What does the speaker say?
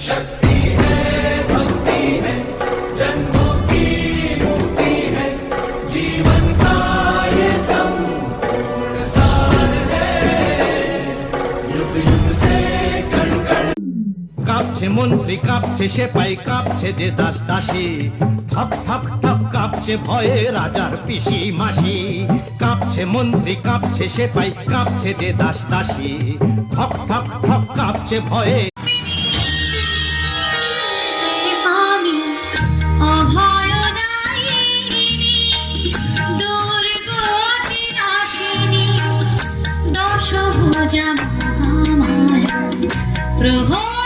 शक्ति है, भक्ति है, जन्मों की मुक्ति है, जीवन का ये संपूर्ण सार है, युग युग से कण कण। কাঁপছে মন্ত্রী, কাঁপছে সেপাই, কাঁপছে যে দাস দাসী, ঠক ঠক ঠক কাঁপছে ভয়ে রাজার পিসি মাসি। কাঁপছে মন্ত্রী, কাঁপছে সেপাই, কাঁপছে যে দাস দাসী, ঠক ঠক ঠক কাঁপছে ভয়ে। আমি অভয়দায়িনী, দুর্গতি নাশিনী, দশভুজা মহামায়া, প্রহর